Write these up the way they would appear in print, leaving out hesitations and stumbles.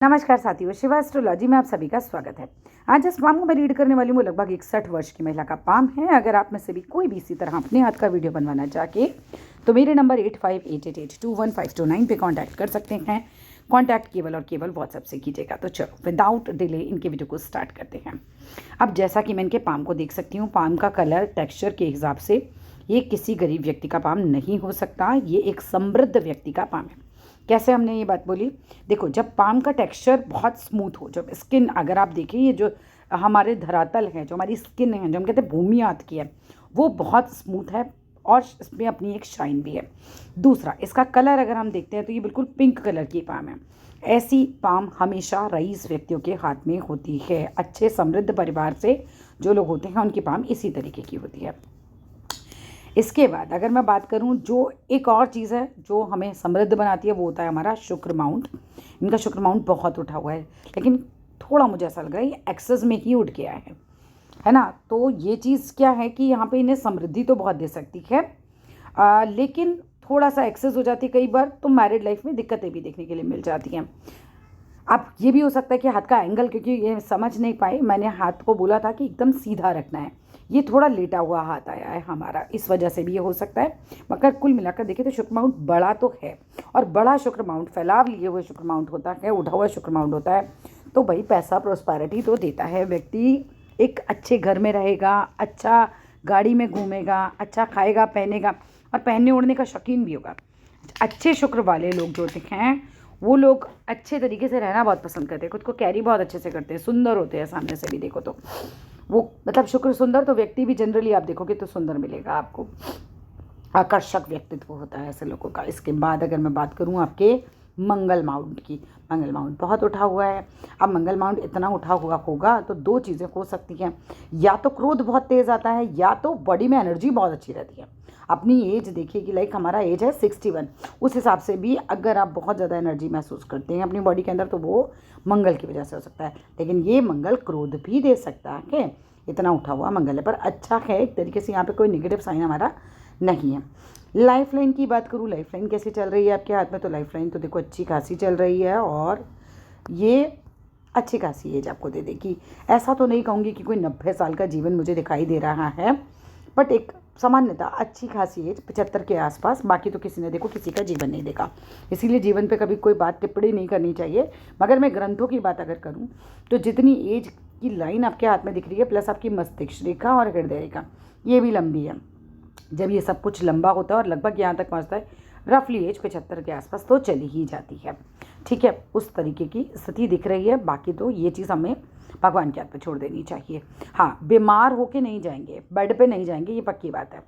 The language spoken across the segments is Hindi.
नमस्कार साथियों, शिवा एस्ट्रोलॉजी में आप सभी का स्वागत है। आज जिस पाम को मैं रीड करने वाली हूँ वो लगभग 61 वर्ष की महिला का पाम है। अगर आप में से भी कोई भी इसी तरह अपने हाथ का वीडियो बनवाना चाहे तो मेरे नंबर 8588821529 पे कांटेक्ट कर सकते हैं। कांटेक्ट केवल और केवल व्हाट्सएप से कीजिएगा। तो चलो विदाउट डिले इनके वीडियो को स्टार्ट करते हैं। अब जैसा कि मैं इनके पाम को देख सकती हूँ, पाम का कलर टेक्स्चर के हिसाब से ये किसी गरीब व्यक्ति का पाम नहीं हो सकता, ये एक समृद्ध व्यक्ति का पाम है। कैसे हमने ये बात बोली? देखो, जब पाम का टेक्सचर बहुत स्मूथ हो, जब स्किन अगर आप देखें, ये जो हमारे धरातल है, जो हमारी स्किन है, जो हम कहते हैं भूमि हाथ की है, वो बहुत स्मूथ है और इसमें अपनी एक शाइन भी है। दूसरा, इसका कलर अगर हम देखते हैं तो ये बिल्कुल पिंक कलर की पाम है। ऐसी पाम हमेशा रईस व्यक्तियों के हाथ में होती है। अच्छे समृद्ध परिवार से जो लोग होते हैं उनकी पाम इसी तरीके की होती है। इसके बाद अगर मैं बात करूं, जो एक और चीज़ है जो हमें समृद्ध बनाती है वो होता है हमारा शुक्र माउंट। इनका शुक्र माउंट बहुत उठा हुआ है, लेकिन थोड़ा मुझे ऐसा लग रहा है ये एक्सेस में ही उठ गया है ना। तो ये चीज़ क्या है कि यहाँ पे इन्हें समृद्धि तो बहुत दे सकती है, लेकिन थोड़ा सा एक्सेस हो जाती है कई बार, तो मैरिड लाइफ में दिक्कतें भी देखने के लिए मिल जाती हैं। अब ये भी हो सकता है कि हाथ का एंगल, क्योंकि ये समझ नहीं पाए, मैंने हाथ को बोला था कि एकदम सीधा रखना है, ये थोड़ा लेटा हुआ हाथ आया है हमारा, इस वजह से भी ये हो सकता है। मगर कुल मिलाकर देखें तो शुक्र माउंट बड़ा तो है, और बड़ा शुक्र माउंट, फैलाव लिए हुए शुक्र माउंट होता है, उठा हुआ शुक्र माउंट होता है, तो भाई पैसा प्रोस्पैरिटी तो देता है। व्यक्ति एक अच्छे घर में रहेगा, अच्छा गाड़ी में घूमेगा, अच्छा खाएगा पहनेगा, और पहनने ओढ़ने का शौकीन भी होगा। अच्छे शुक्र वाले लोग जो होते हैं वो लोग अच्छे तरीके से रहना बहुत पसंद करते हैं, खुद को कैरी बहुत अच्छे से करते हैं, सुंदर होते हैं, सामने से भी देखो तो वो, मतलब शुक्र सुंदर, तो व्यक्ति भी जनरली आप देखोगे तो सुंदर मिलेगा आपको, आकर्षक व्यक्तित्व होता है ऐसे लोगों का। इसके बाद अगर मैं बात करूं आपके मंगल माउंट की, मंगल माउंट बहुत उठा हुआ है। अब मंगल माउंट इतना उठा हुआ होगा तो दो चीज़ें हो सकती हैं, या तो क्रोध बहुत तेज़ आता है, या तो बॉडी में एनर्जी बहुत अच्छी रहती है। अपनी एज देखिए कि लाइक हमारा एज है 61, उस हिसाब से भी अगर आप बहुत ज़्यादा एनर्जी महसूस करते हैं अपनी बॉडी के अंदर तो वो मंगल की वजह से हो सकता है। लेकिन ये मंगल क्रोध भी दे सकता है, इतना उठा हुआ मंगल है, पर अच्छा है एक तरीके से, यहाँ पे कोई नेगेटिव साइन हमारा नहीं है। लाइफ लाइन की बात करूँ, लाइफ लाइन कैसी चल रही है आपके हाथ में, तो लाइफ लाइन तो देखो अच्छी खासी चल रही है, और ये अच्छी खासी एज आपको दे देगी। ऐसा तो नहीं कहूँगी कि कोई 90 साल का जीवन मुझे दिखाई दे रहा है, बट एक सामान्यता अच्छी खासी एज 75 के आसपास। बाकी तो किसी ने देखो किसी का जीवन नहीं देखा, इसीलिए जीवन पे कभी कोई बात टिप्पणी नहीं करनी चाहिए। मगर मैं ग्रंथों की बात अगर करूँ तो जितनी एज की लाइन आपके हाथ में दिख रही है, प्लस आपकी मस्तिष्क रेखा और हृदय रेखा ये भी लंबी है। जब ये सब कुछ लंबा होता है और लगभग यहाँ तक पहुँचता है, रफली एज 75 के आसपास तो चली ही जाती है। ठीक है, उस तरीके की स्थिति दिख रही है। बाकी तो ये चीज़ हमें भगवान के हाथ पे छोड़ देनी चाहिए। हाँ, बीमार होके नहीं जाएंगे, बेड पे नहीं जाएंगे, ये पक्की बात है।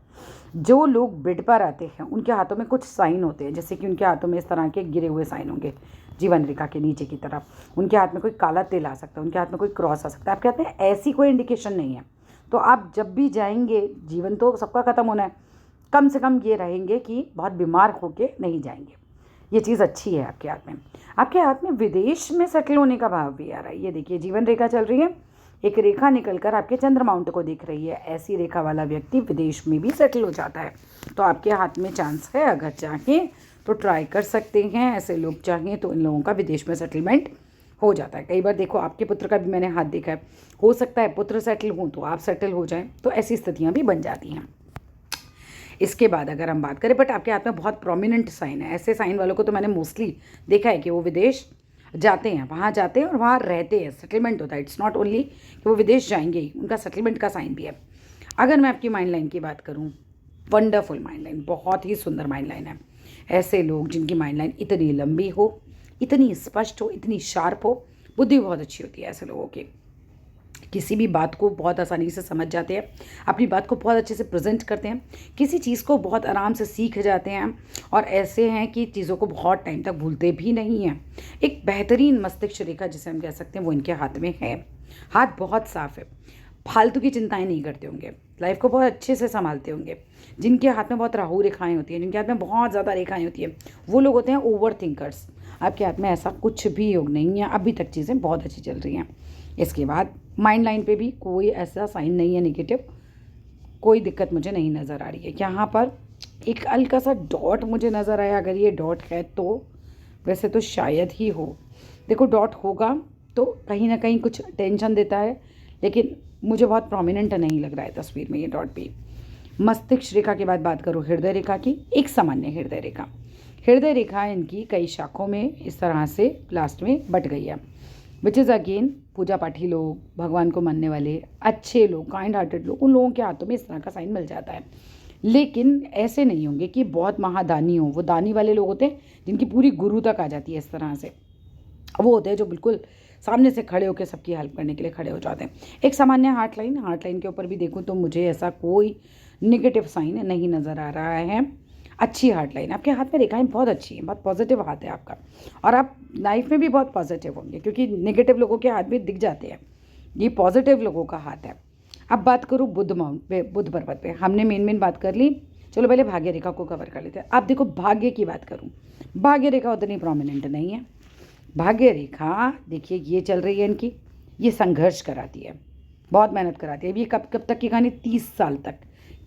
जो लोग बेड पर आते हैं उनके हाथों में कुछ साइन होते हैं, जैसे कि उनके हाथों में इस तरह के गिरे हुए साइन होंगे जीवन रेखा के नीचे की तरफ, उनके हाथ में कोई काला तिल आ सकता है, उनके हाथ में कोई क्रॉस आ सकता है। आप कहते हैं ऐसी कोई इंडिकेशन नहीं है, तो आप जब भी जाएंगे, जीवन तो सबका ख़त्म होना है, कम से कम ये रहेंगे कि बहुत बीमार होके नहीं जाएंगे। ये चीज़ अच्छी है आपके हाथ में। आपके हाथ में विदेश में सेटल होने का भाव भी आ रहा है। ये देखिए जीवन रेखा चल रही है, एक रेखा निकलकर आपके चंद्र माउंट को दिख रही है। ऐसी रेखा वाला व्यक्ति विदेश में भी सेटल हो जाता है, तो आपके हाथ में चांस है, अगर चाहें तो ट्राई कर सकते हैं। ऐसे लोग चाहें तो इन लोगों का विदेश में सेटलमेंट हो जाता है। कई बार देखो आपके पुत्र का भी मैंने हाथ देखा है, हो सकता है पुत्र सेटल हों तो आप सेटल हो जाएं, तो ऐसी स्थितियाँ भी बन जाती हैं। इसके बाद अगर हम बात करें, बट आपके हाथ में बहुत प्रोमिनेंट साइन है, ऐसे साइन वालों को तो मैंने मोस्टली देखा है कि वो विदेश जाते हैं, वहाँ जाते हैं और वहाँ रहते हैं, सेटलमेंट होता है। इट्स नॉट ओनली कि वो विदेश जाएंगे ही, उनका सेटलमेंट का साइन भी है। अगर मैं आपकी माइंड लाइन की बात करूँ, वंडरफुल माइंड लाइन, बहुत ही सुंदर माइंड लाइन है। ऐसे लोग जिनकी माइंड लाइन इतनी लंबी हो, इतनी स्पष्ट हो, इतनी शार्प हो, बुद्धि बहुत अच्छी होती है ऐसे लोगों की, किसी भी बात को बहुत आसानी से समझ जाते हैं, अपनी बात को बहुत अच्छे से प्रेजेंट करते हैं, किसी चीज़ को बहुत आराम से सीख जाते हैं, और ऐसे हैं कि चीज़ों को बहुत टाइम तक भूलते भी नहीं हैं। एक बेहतरीन मस्तिष्क रेखा जिसे हम कह सकते हैं वो इनके हाथ में है। हाथ बहुत साफ है, फालतू की चिंताएं नहीं करते होंगे, लाइफ को बहुत अच्छे से संभालते होंगे। जिनके हाथ में बहुत राहु रेखाएं होती हैं, जिनके हाथ में बहुत ज़्यादा रेखाएं होती हैं, वो लोग होते हैं ओवर थिंकर्स। आपके हाथ में ऐसा कुछ भी योग नहीं है, अभी तक चीज़ें बहुत अच्छी चल रही हैं। इसके बाद माइंड लाइन पे भी कोई ऐसा साइन नहीं है नेगेटिव, कोई दिक्कत मुझे नहीं नज़र आ रही है। यहाँ पर एक हल्का सा डॉट मुझे नज़र आया, अगर ये डॉट है तो वैसे तो शायद ही हो, देखो डॉट होगा तो कहीं ना कहीं कुछ टेंशन देता है, लेकिन मुझे बहुत प्रोमिनेंट नहीं लग रहा है तस्वीर में ये डॉट भी। मस्तिष्क रेखा के बाद बात करूँ हृदय रेखा की, एक सामान्य हृदय रेखा। हृदय रेखा इनकी कई शाखों में इस तरह से लास्ट में बट गई है, विच इज़ अगेन पूजा पाठी लोग, भगवान को मानने वाले, अच्छे लोग, काइंड हार्टेड लोग, उन लोगों के हाथों में इस तरह का साइन मिल जाता है। लेकिन ऐसे नहीं होंगे कि बहुत महादानी हो, वो दानी वाले लोग होते हैं जिनकी पूरी गुरु तक आ जाती है इस तरह से, वो होते हैं जो बिल्कुल सामने से खड़े होकर सबकी हेल्प करने के लिए खड़े हो जाते हैं। एक सामान्य हार्ट लाइन के ऊपर भी देखूँ तो मुझे ऐसा कोई निगेटिव साइन नहीं नज़र आ रहा है। अच्छी हार्ट लाइन, आपके हाथ में रेखाएं बहुत अच्छी हैं, बहुत पॉजिटिव हाथ है आपका, और आप लाइफ में भी बहुत पॉजिटिव होंगे, क्योंकि नेगेटिव लोगों के हाथ भी दिख जाते हैं, ये पॉजिटिव लोगों का हाथ है। अब बात करूँ बुध माउंट पे, बुध पर्वत पे हमने मेन बात कर ली। चलो पहले भाग्य रेखा को कवर कर लेते हैं। अब देखो भाग्य की बात करूँ, भाग्य रेखा उतनी प्रोमिनेंट नहीं है। भाग्य रेखा देखिए ये चल रही है इनकी, ये संघर्ष कराती है, बहुत मेहनत कराती है। ये कब तक की कहानी, 30 साल तक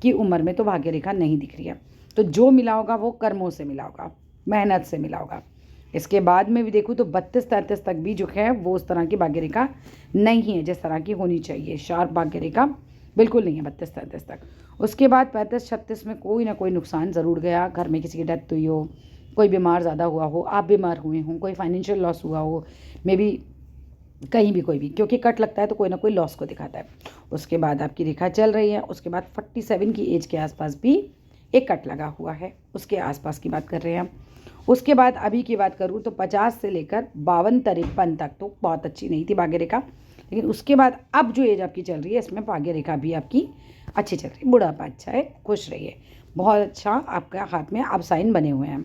की उम्र में तो भाग्य रेखा नहीं दिख रही है। तो जो मिला होगा वो कर्मों से मिला होगा, मेहनत से मिला होगा। इसके बाद में भी देखूँ तो 32-33 तक भी जो है वो उस तरह की भाग्य रेखा नहीं है जिस तरह की होनी चाहिए। शार्प भाग्य रेखा बिल्कुल नहीं है 32-33 तक। उसके बाद 35-36 में कोई ना कोई नुकसान ज़रूर गया, घर में किसी की डेथ हुई हो, कोई बीमार ज़्यादा हुआ हो, आप बीमार हुए हों, कोई फाइनेंशियल लॉस हुआ हो, मे बी कहीं भी कोई भी, क्योंकि कट लगता है तो कोई ना कोई लॉस को दिखाता है। उसके बाद आपकी रेखा चल रही है, उसके बाद 47 की एज के आसपास भी एक कट लगा हुआ है, उसके आसपास की बात कर रहे हैं हम। उसके बाद अभी की बात करूँ तो 50 से लेकर 52-53 तक तो बहुत अच्छी नहीं थी भाग्य रेखा, लेकिन उसके बाद अब जो एज आपकी चल रही है इसमें भाग्य रेखा भी आपकी अच्छी चल रही है। बुढ़ापा अच्छा है, खुश रहिए, बहुत अच्छा आपका हाथ में अब साइन बने हुए हैं।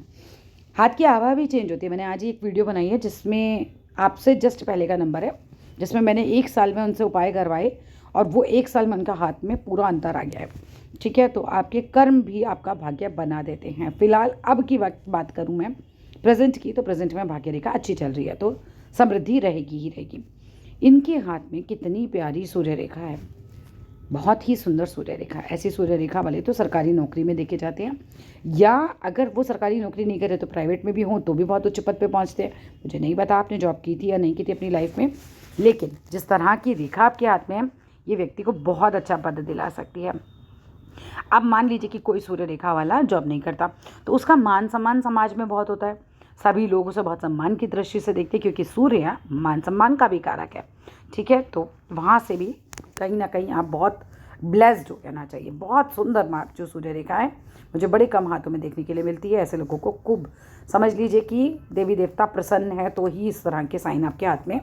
हाथ की आभा भी चेंज होती है। मैंने आज ही एक वीडियो बनाई है जिसमें आपसे जस्ट पहले का नंबर है, जिसमें मैंने 1 साल में उनसे उपाय करवाए और वो 1 साल में उनका हाथ में पूरा अंतर आ गया है। ठीक है, तो आपके कर्म भी आपका भाग्य बना देते हैं। फिलहाल अब की बात करूं मैं प्रेजेंट की, तो प्रेजेंट में भाग्य रेखा अच्छी चल रही है, तो समृद्धि रहेगी ही रहेगी। इनके हाथ में कितनी प्यारी सूर्य रेखा है, बहुत ही सुंदर सूर्य रेखा। ऐसी सूर्य रेखा वाले तो सरकारी नौकरी में देखे जाते हैं, या अगर वो सरकारी नौकरी नहीं करे तो प्राइवेट में भी हों तो भी बहुत उच्च पद पे पहुंचते हैं। मुझे नहीं पता आपने जॉब की थी या नहीं की थी अपनी लाइफ में, लेकिन जिस तरह की रेखा आपके हाथ में है ये व्यक्ति को बहुत अच्छा पद दिला सकती है। अब मान लीजिए कि कोई सूर्य रेखा वाला जॉब नहीं करता, तो उसका मान सम्मान समाज में बहुत होता है, सभी लोग उसे बहुत सम्मान की दृष्टि से देखते हैं, क्योंकि सूर्य मान सम्मान का भी कारक है। ठीक है, तो वहाँ से भी कहीं ना कहीं आप बहुत ब्लेस्ड हो कहना चाहिए। बहुत सुंदर मार्ग जो सूर्य रेखा है मुझे बड़े कम हाथों में देखने के लिए मिलती है। ऐसे लोगों को खूब समझ लीजिए कि देवी देवता प्रसन्न है तो ही इस तरह के साइन आपके हाथ में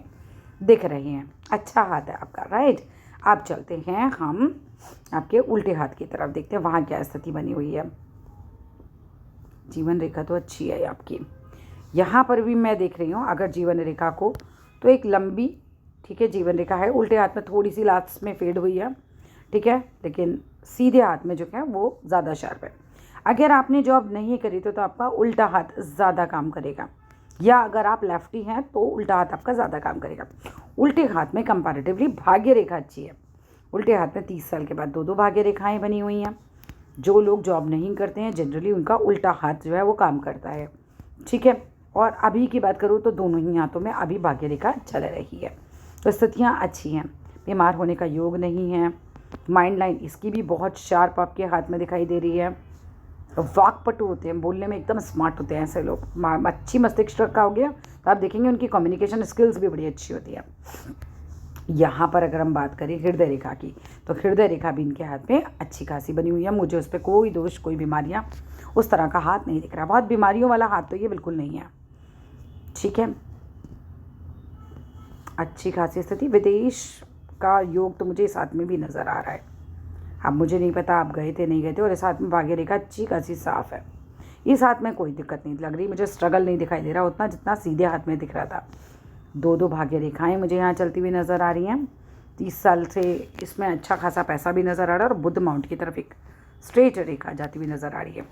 दिख रहे हैं। अच्छा हाथ है आपका, राइट। आप चलते हैं हम आपके उल्टे हाथ की तरफ, देखते हैं वहाँ क्या स्थिति बनी हुई है। जीवन रेखा तो अच्छी है आपकी, यहाँ पर भी मैं देख रही हूँ अगर जीवन रेखा को, तो एक लंबी, ठीक है, जीवन रेखा है। उल्टे हाथ में थोड़ी सी लास्ट में फेड हुई है, ठीक है, लेकिन सीधे हाथ में जो है वो ज़्यादा शार्प है। अगर आपने जॉब नहीं करी तो आपका उल्टा हाथ ज़्यादा काम करेगा, या अगर आप लेफ्टी हैं तो उल्टा हाथ आपका ज़्यादा काम करेगा। उल्टे हाथ में कंपैरेटिवली भाग्य रेखा अच्छी है। उल्टे हाथ में 30 साल के बाद 2 भाग्य रेखाएं बनी हुई हैं। जो लोग जॉब नहीं करते हैं जनरली उनका उल्टा हाथ जो है वो काम करता है। ठीक है, और अभी की बात करूँ तो दोनों ही हाथों में अभी भाग्य रेखा चल रही है, तो स्थितियाँ अच्छी हैं। बीमार होने का योग नहीं है। माइंड लाइन इसकी भी बहुत शार्प आपके हाथ में दिखाई दे रही है। वाकपटु होते हैं, बोलने में एकदम स्मार्ट होते हैं ऐसे लोग। अच्छी मस्तिष्क का हो गया तो आप देखेंगे उनकी कम्युनिकेशन स्किल्स भी बड़ी अच्छी होती है। यहाँ पर अगर हम बात करें हृदय रेखा की, तो हृदय रेखा भी इनके हाथ में अच्छी खासी बनी हुई है। मुझे उस पर कोई दोष, कोई बीमारियाँ, उस तरह का हाथ नहीं दिख रहा। बहुत बीमारियों वाला हाथ तो ये बिल्कुल नहीं है। ठीक है, अच्छी खासी स्थिति। विदेश का योग तो मुझे इस हाथ में भी नज़र आ रहा है। अब मुझे नहीं पता आप गए थे नहीं गए थे। और इस हाथ में भाग्य रेखा अच्छी खासी साफ है। इस हाथ में कोई दिक्कत नहीं लग रही, मुझे स्ट्रगल नहीं दिखाई दे रहा उतना जितना सीधे हाथ में दिख रहा था। 2 भाग्य रेखाएं मुझे यहाँ चलती हुई नज़र आ रही हैं। 30 साल से इसमें अच्छा खासा पैसा भी नज़र आ रहा है, और बुध माउंट की तरफ एक स्ट्रेट रेखा जाती हुई नज़र आ रही है,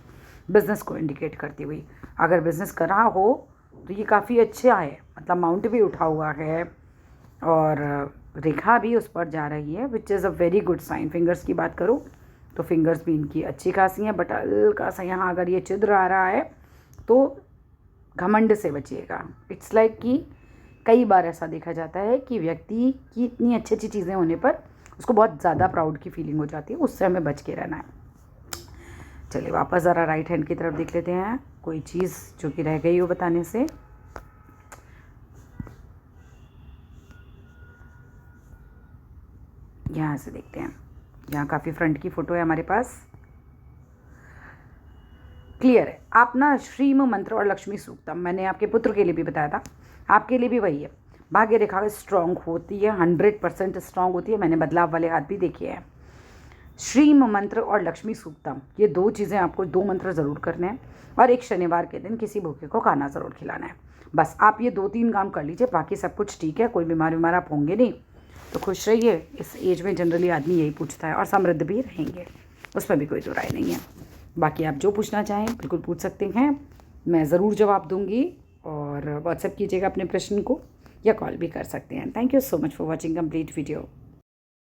बिज़नेस को इंडिकेट करती हुई। अगर बिज़नेस कर रहा हो तो ये काफ़ी अच्छा है, मतलब माउंट भी उठा हुआ है और रेखा भी उस पर जा रही है, which is a very good sign. Fingers की बात करूँ तो फिंगर्स भी इनकी अच्छी खासी हैं, बट हल्का सा यहाँ अगर ये छिद्र आ रहा है तो घमंड से बचिएगा। इट्स लाइक कि कई बार ऐसा देखा जाता है कि व्यक्ति की इतनी अच्छी अच्छी चीज़ें होने पर उसको बहुत ज़्यादा प्राउड की फीलिंग हो जाती है, उससे हमें बच के रहना है। चलिए वापस ज़रा राइट हैंड की तरफ देख लेते हैं, कोई चीज़ जो कि रह गई हो बताने से। यहाँ से देखते हैं, यहाँ काफ़ी फ्रंट की फ़ोटो है हमारे पास, क्लियर है। आप ना श्रीम मंत्र और लक्ष्मी सूक्तम, मैंने आपके पुत्र के लिए भी बताया था, आपके लिए भी वही है। भाग्य रेखा स्ट्रॉन्ग होती है, 100% स्ट्रॉन्ग होती है, मैंने बदलाव वाले हाथ भी देखे हैं। श्रीम मंत्र और लक्ष्मी सूक्तम, ये 2 चीज़ें आपको, 2 मंत्र ज़रूर करने हैं, और एक शनिवार के दिन किसी भूखे को खाना ज़रूर खिलाना है। बस आप ये 2-3 काम कर लीजिए, बाकी सब कुछ ठीक है, कोई बीमार आप होंगे नहीं। तो खुश रहिए, इस एज में जनरली आदमी यही पूछता है, और समृद्ध भी रहेंगे, उसमें भी कोई दो राय नहीं है। बाकी आप जो पूछना चाहें बिल्कुल पूछ सकते हैं, मैं ज़रूर जवाब दूंगी। और व्हाट्सएप कीजिएगा अपने प्रश्न को, या कॉल भी कर सकते हैं। Thank you so much for watching complete video.